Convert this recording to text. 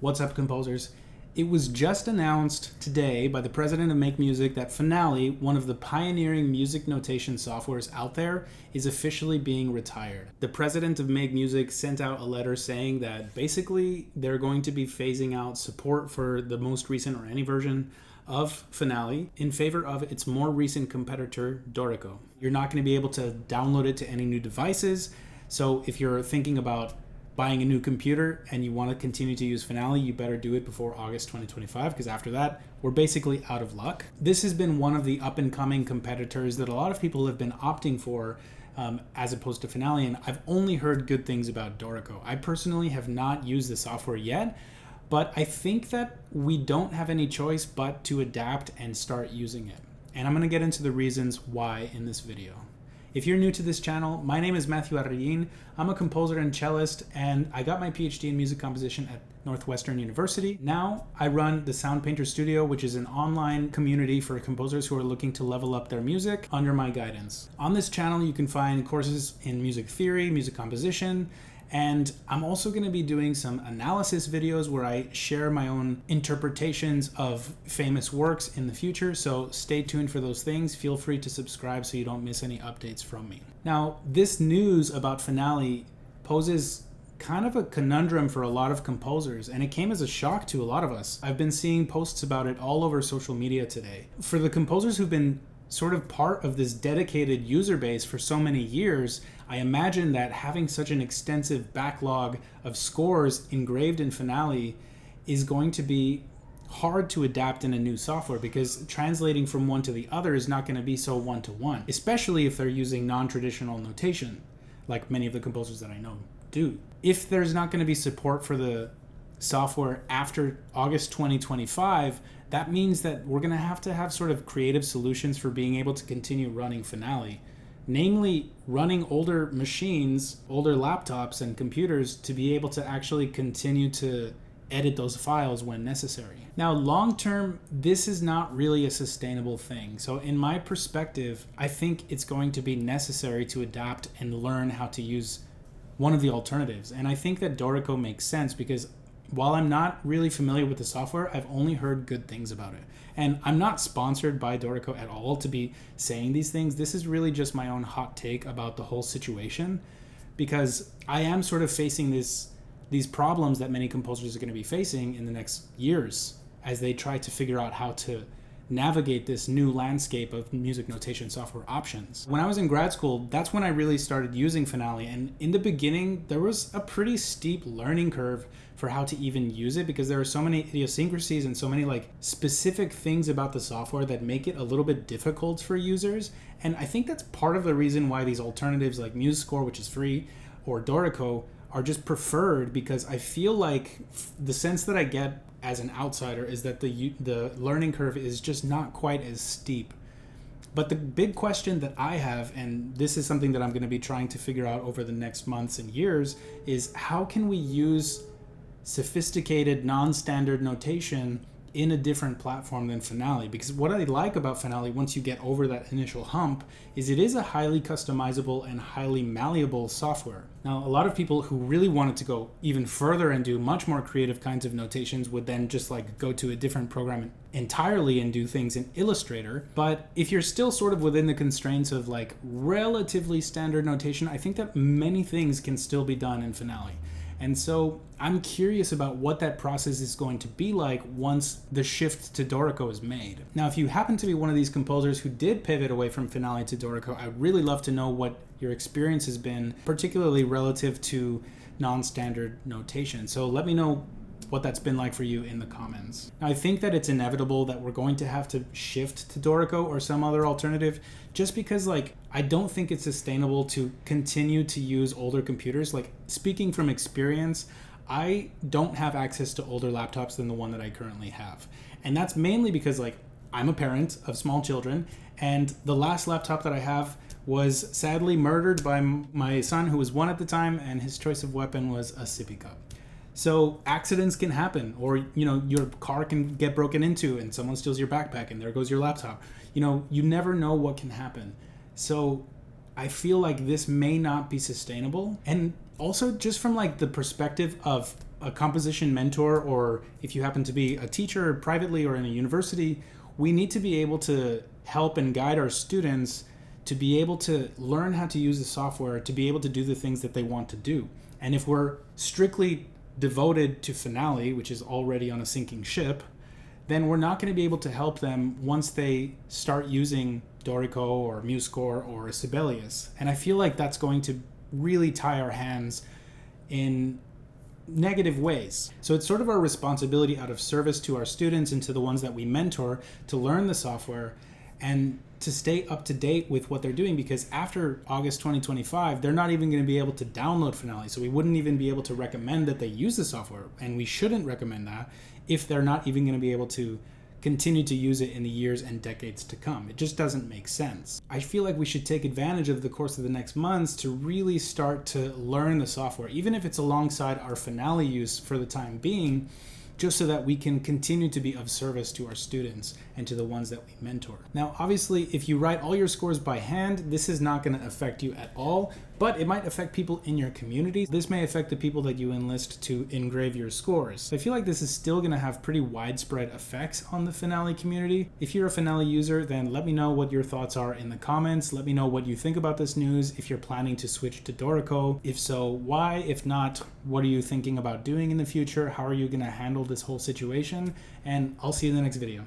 What's up, composers? It was just announced today by the president of MakeMusic that Finale, one of the pioneering music notation softwares out there, is officially being retired. The president of MakeMusic sent out a letter saying that basically they're going to be phasing out support for the most recent or any version of Finale in favor of its more recent competitor, Dorico. You're not going to be able to download it to any new devices, so if you're thinking about buying a new computer and you want to continue to use Finale, you better do it before August 2025, because after that, we're basically out of luck. This has been one of the up-and-coming competitors that a lot of people have been opting for as opposed to Finale, and I've only heard good things about Dorico. I personally have not used the software yet, but I think that we don't have any choice but to adapt and start using it. And I'm going to get into the reasons why in this video. If you're new to this channel, my name is Mathew Arrellín. I'm a composer and cellist, and I got my PhD in music composition at Northwestern University. Now I run the Sound Painter Studio, which is an online community for composers who are looking to level up their music under my guidance. On this channel, you can find courses in music theory, music composition, and I'm also going to be doing some analysis videos where I share my own interpretations of famous works in the future, so stay tuned for those things. Feel free to subscribe so you don't miss any updates from me. Now, this news about Finale poses kind of a conundrum for a lot of composers, and it came as a shock to a lot of us. I've been seeing posts about it all over social media today. For the composers who've been sort of part of this dedicated user base for so many years, I imagine that having such an extensive backlog of scores engraved in Finale is going to be hard to adapt in a new software, because translating from one to the other is not going to be so one-to-one, especially if they're using non-traditional notation, like many of the composers that I know do. If there's not going to be support for the software after August 2025, that means that we're going to have sort of creative solutions for being able to continue running Finale. Namely, running older machines, older laptops and computers to be able to actually continue to edit those files when necessary. Now, long term, this is not really a sustainable thing. So in my perspective, I think it's going to be necessary to adapt and learn how to use one of the alternatives. And I think that Dorico makes sense, because while I'm not really familiar with the software, I've only heard good things about it. And I'm not sponsored by Dorico at all to be saying these things. This is really just my own hot take about the whole situation, because I am sort of facing these problems that many composers are going to be facing in the next years as they try to figure out how to navigate this new landscape of music notation software options. When I was in grad school, that's when I really started using Finale, and in the beginning there was a pretty steep learning curve for how to even use it, because there are so many idiosyncrasies and so many like specific things about the software that make it a little bit difficult for users. And I think that's part of the reason why these alternatives like MuseScore, which is free, or Dorico are just preferred, because I feel like the sense that I get as an outsider is that the learning curve is just not quite as steep. But the big question that I have, and this is something that I'm going to be trying to figure out over the next months and years, is how can we use sophisticated non-standard notation in a different platform than Finale? Because what I like about Finale, once you get over that initial hump, is it is a highly customizable and highly malleable software. Now, a lot of people who really wanted to go even further and do much more creative kinds of notations would then just like go to a different program entirely and do things in Illustrator. But if you're still sort of within the constraints of like relatively standard notation, I think that many things can still be done in Finale. And so I'm curious about what that process is going to be like once the shift to Dorico is made. Now, if you happen to be one of these composers who did pivot away from Finale to Dorico, I'd really love to know what your experience has been, particularly relative to non-standard notation. So let me know what that's been like for you in the comments. Now, I think that it's inevitable that we're going to have to shift to Dorico or some other alternative, just because like I don't think it's sustainable to continue to use older computers. Like, speaking from experience, I don't have access to older laptops than the one that I currently have. And that's mainly because like I'm a parent of small children, and the last laptop that I have was sadly murdered by my son, who was 1 at the time, and his choice of weapon was a sippy cup. So accidents can happen, or, you know, your car can get broken into and someone steals your backpack and there goes your laptop. You know, you never know what can happen. So I feel like this may not be sustainable. And also just from like the perspective of a composition mentor, or if you happen to be a teacher privately or in a university, we need to be able to help and guide our students to be able to learn how to use the software, to be able to do the things that they want to do. And if we're strictly devoted to Finale, which is already on a sinking ship, then we're not going to be able to help them once they start using Dorico or MuseScore or Sibelius. And I feel like that's going to really tie our hands in negative ways. So it's sort of our responsibility out of service to our students and to the ones that we mentor to learn the software and to stay up to date with what they're doing, because after August 2025, they're not even going to be able to download Finale. So we wouldn't even be able to recommend that they use the software, and we shouldn't recommend that if they're not even going to be able to continue to use it in the years and decades to come. It just doesn't make sense. I feel like we should take advantage of the course of the next months to really start to learn the software, even if it's alongside our Finale use for the time being, just so that we can continue to be of service to our students and to the ones that we mentor. Now, obviously, if you write all your scores by hand, this is not going to affect you at all, but it might affect people in your community. This may affect the people that you enlist to engrave your scores. So I feel like this is still going to have pretty widespread effects on the Finale community. If you're a Finale user, then let me know what your thoughts are in the comments. Let me know what you think about this news, if you're planning to switch to Dorico. If so, why? If not, what are you thinking about doing in the future? How are you going to handle this whole situation? And I'll see you in the next video.